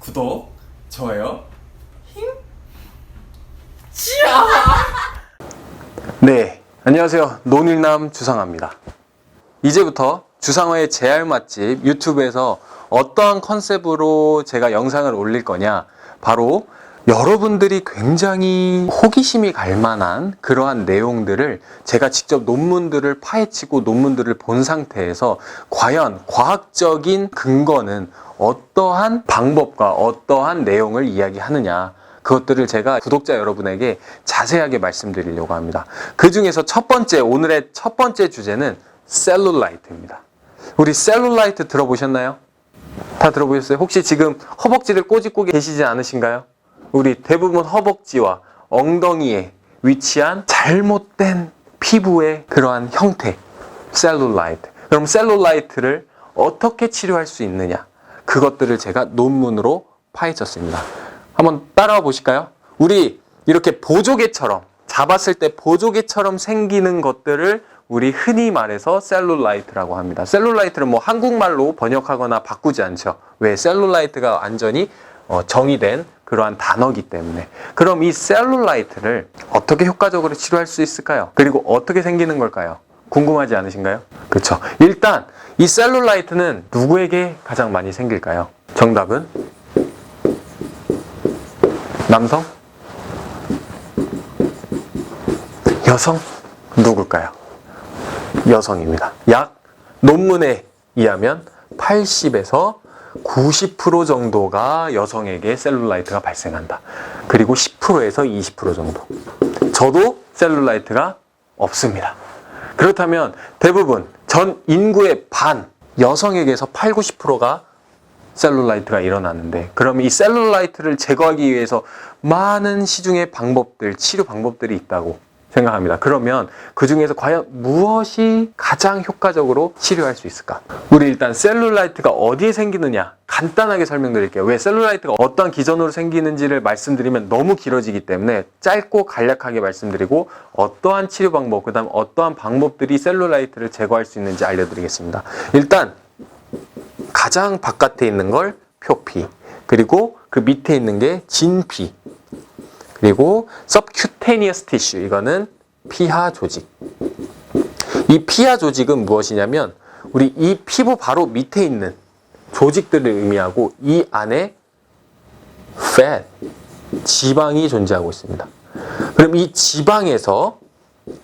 구독, 좋아요, 힘, 찌야! 네, 안녕하세요. 논일남 주상화입니다. 이제부터 주상화의 제알 맛집 유튜브에서 어떠한 컨셉으로 제가 영상을 올릴 거냐, 바로 여러분들이 굉장히 호기심이 갈 만한 그러한 내용들을 제가 직접 논문들을 파헤치고 논문들을 본 상태에서 과연 과학적인 근거는 어떠한 방법과 어떠한 내용을 이야기하느냐, 그것들을 제가 구독자 여러분에게 자세하게 말씀드리려고 합니다. 그 중에서 오늘의 첫 번째 주제는 셀룰라이트입니다. 우리 셀룰라이트 들어보셨나요? 다 들어보셨어요? 혹시 지금 허벅지를 꼬집고 계시지 않으신가요? 우리 대부분 허벅지와 엉덩이에 위치한 잘못된 피부의 그러한 형태, 셀룰라이트. 그럼 셀룰라이트를 어떻게 치료할 수 있느냐? 그것들을 제가 논문으로 파헤쳤습니다. 한번 따라와 보실까요? 우리 이렇게 보조개처럼, 잡았을 때 보조개처럼 생기는 것들을 우리 흔히 말해서 셀룰라이트라고 합니다. 셀룰라이트를 뭐 한국말로 번역하거나 바꾸지 않죠. 왜? 셀룰라이트가 완전히 정의된 그러한 단어이기 때문에. 그럼 이 셀룰라이트를 어떻게 효과적으로 치료할 수 있을까요? 그리고 어떻게 생기는 걸까요? 궁금하지 않으신가요? 그렇죠. 일단 이 셀룰라이트는 누구에게 가장 많이 생길까요? 정답은 남성? 여성? 누굴까요? 여성입니다. 약 논문에 의하면 80에서 90% 정도가 여성에게 셀룰라이트가 발생한다. 그리고 10%에서 20% 정도. 저도 셀룰라이트가 없습니다. 그렇다면 대부분 전 인구의 반, 여성에게서 8, 90%가 셀룰라이트가 일어나는데, 그러면 이 셀룰라이트를 제거하기 위해서 많은 시중의 방법들, 치료 방법들이 있다고 생각합니다. 그러면 그 중에서 과연 무엇이 가장 효과적으로 치료할 수 있을까? 우리 일단 셀룰라이트가 어디에 생기느냐 간단하게 설명드릴게요. 왜 셀룰라이트가 어떠한 기전으로 생기는지를 말씀드리면 너무 길어지기 때문에 짧고 간략하게 말씀드리고, 어떠한 치료 방법, 그 다음 어떠한 방법들이 셀룰라이트를 제거할 수 있는지 알려드리겠습니다. 일단 가장 바깥에 있는 걸 표피, 그리고 그 밑에 있는 게 진피, 그리고 subcutaneous tissue, 이거는 피하 조직. 이 피하 조직은 무엇이냐면 우리 이 피부 바로 밑에 있는 조직들을 의미하고, 이 안에 fat, 지방이 존재하고 있습니다. 그럼 이 지방에서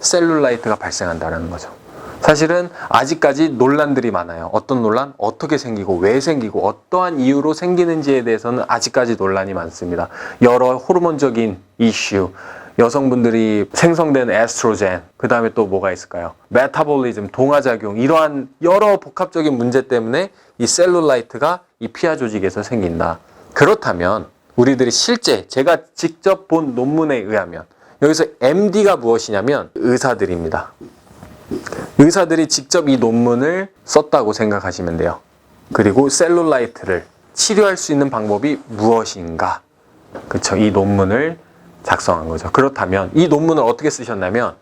셀룰라이트가 발생한다는 거죠. 사실은 아직까지 논란들이 많아요. 어떤 논란? 어떻게 생기고 왜 생기고 어떠한 이유로 생기는지에 대해서는 아직까지 논란이 많습니다. 여러 호르몬적인 이슈, 여성분들이 생성된 에스트로겐, 그 다음에 또 뭐가 있을까요? 메타볼리즘, 동화작용, 이러한 여러 복합적인 문제 때문에 이 셀룰라이트가 이 피하 조직에서 생긴다. 그렇다면 우리들이 실제 제가 직접 본 논문에 의하면, 여기서 MD가 무엇이냐면 의사들입니다. 의사들이 직접 이 논문을 썼다고 생각하시면 돼요. 그리고 셀룰라이트를 치료할 수 있는 방법이 무엇인가? 그렇죠. 이 논문을 작성한 거죠. 그렇다면 이 논문을 어떻게 쓰셨냐면,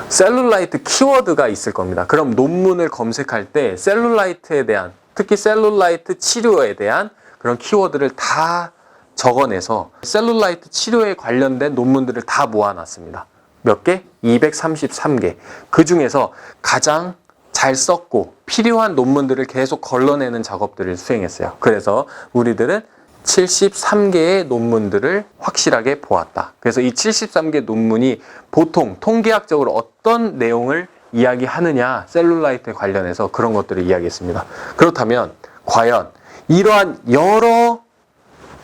셀룰라이트 키워드가 있을 겁니다. 그럼 논문을 검색할 때 셀룰라이트에 대한, 특히 셀룰라이트 치료에 대한 그런 키워드를 다 적어내서 셀룰라이트 치료에 관련된 논문들을 다 모아놨습니다. 몇 개? 233개. 그 중에서 가장 잘 썼고 필요한 논문들을 계속 걸러내는 작업들을 수행했어요. 그래서 우리들은 73개의 논문들을 확실하게 보았다. 그래서 이 73개 논문이 보통 통계학적으로 어떤 내용을 이야기하느냐, 셀룰라이트에 관련해서 그런 것들을 이야기했습니다. 그렇다면 과연 이러한 여러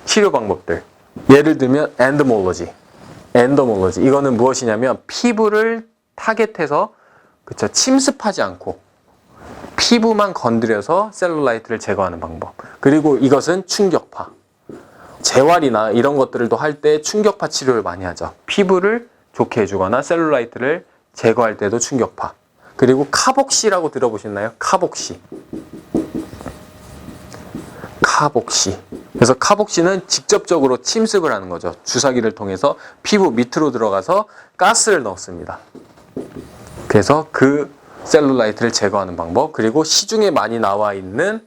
치료 방법들, 예를 들면 엔도몰로지, 이거는 무엇이냐면 피부를 타겟해서, 그쵸, 침습하지 않고 피부만 건드려서 셀룰라이트를 제거하는 방법. 그리고 이것은 충격파, 재활이나 이런 것들도 할 때 충격파 치료를 많이 하죠. 피부를 좋게 해주거나 셀룰라이트를 제거할 때도 충격파. 그리고 카복시라고 들어보셨나요? 카복시. 그래서 카복시는 직접적으로 침습을 하는 거죠. 주사기를 통해서 피부 밑으로 들어가서 가스를 넣습니다. 그래서 그 셀룰라이트를 제거하는 방법, 그리고 시중에 많이 나와 있는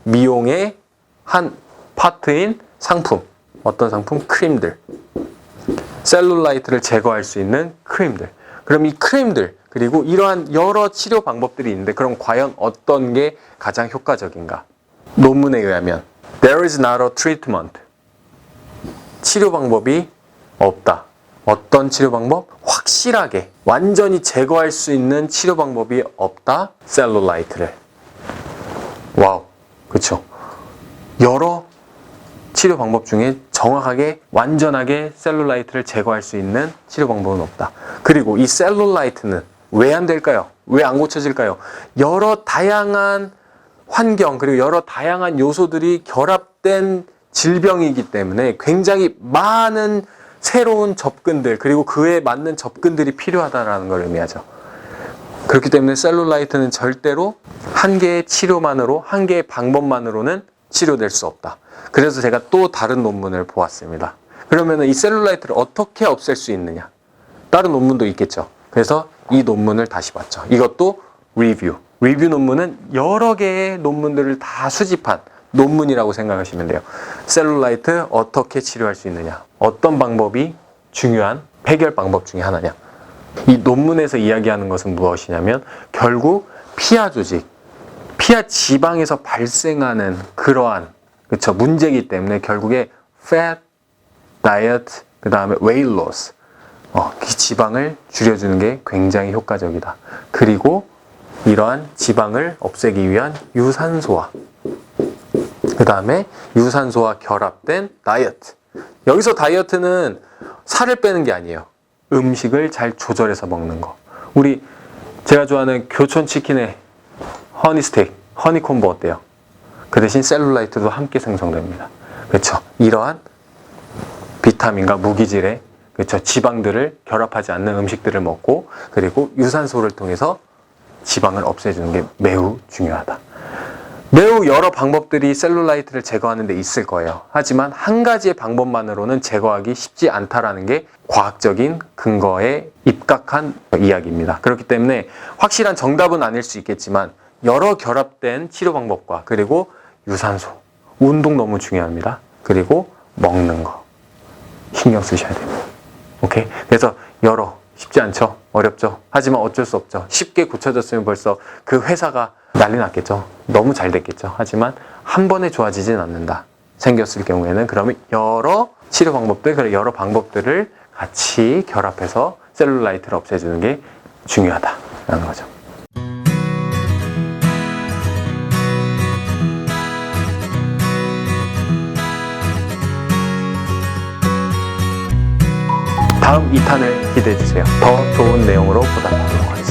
미용의 한 파트인 상품, 어떤 상품? 크림들. 셀룰라이트를 제거할 수 있는 크림들. 그럼 이 크림들, 그리고 이러한 여러 치료 방법들이 있는데 그럼 과연 어떤 게 가장 효과적인가? 논문에 의하면 There is not a treatment. 치료 방법이 없다. 어떤 치료 방법? 확실하게 완전히 제거할 수 있는 치료 방법이 없다. 셀룰라이트를. 와우, 그렇죠? 여러 치료 방법 중에 정확하게 완전하게 셀룰라이트를 제거할 수 있는 치료 방법은 없다. 그리고 이 셀룰라이트는 왜 안 될까요? 왜 안 고쳐질까요? 여러 다양한 환경 그리고 여러 다양한 요소들이 결합된 질병이기 때문에 굉장히 많은 새로운 접근들 그리고 그에 맞는 접근들이 필요하다는 걸 의미하죠. 그렇기 때문에 셀룰라이트는 절대로 한 개의 치료만으로 한 개의 방법만으로는 치료될 수 없다. 그래서 제가 또 다른 논문을 보았습니다. 그러면 이 셀룰라이트를 어떻게 없앨 수 있느냐? 다른 논문도 있겠죠. 그래서 이 논문을 다시 봤죠. 이것도 리뷰 논문은 여러 개의 논문들을 다 수집한 논문이라고 생각하시면 돼요. 셀룰라이트 어떻게 치료할 수 있느냐? 어떤 방법이 중요한 해결 방법 중에 하나냐? 이 논문에서 이야기하는 것은 무엇이냐면 결국 피하 조직, 피하 지방에서 발생하는 그러한 그쵸 문제이기 때문에 결국에 fat, diet, 그 다음에 weight loss 이 지방을 줄여주는 게 굉장히 효과적이다. 그리고 이러한 지방을 없애기 위한 유산소와 그 다음에 유산소와 결합된 다이어트. 여기서 다이어트는 살을 빼는 게 아니에요. 음식을 잘 조절해서 먹는 거. 제가 좋아하는 교촌 치킨의 허니 스테이크, 허니콤보 어때요? 그 대신 셀룰라이트도 함께 생성됩니다. 그렇죠? 이러한 비타민과 무기질의 그렇죠? 지방들을 결합하지 않는 음식들을 먹고 그리고 유산소를 통해서 지방을 없애주는 게 매우 중요하다. 매우 여러 방법들이 셀룰라이트를 제거하는 데 있을 거예요. 하지만 한 가지의 방법만으로는 제거하기 쉽지 않다라는 게 과학적인 근거에 입각한 이야기입니다. 그렇기 때문에 확실한 정답은 아닐 수 있겠지만 여러 결합된 치료 방법과 그리고 유산소, 운동 너무 중요합니다. 그리고 먹는 거 신경 쓰셔야 됩니다. 오케이? 그래서 쉽지 않죠? 어렵죠? 하지만 어쩔 수 없죠. 쉽게 고쳐졌으면 벌써 그 회사가 난리 났겠죠. 너무 잘 됐겠죠. 하지만 한 번에 좋아지진 않는다. 생겼을 경우에는 그러면 여러 치료 방법들, 여러 방법들을 같이 결합해서 셀룰라이트를 없애주는 게 중요하다라는 거죠. 다음 2탄을 기대해주세요. 더 좋은 내용으로 보답하도록 하겠습니다.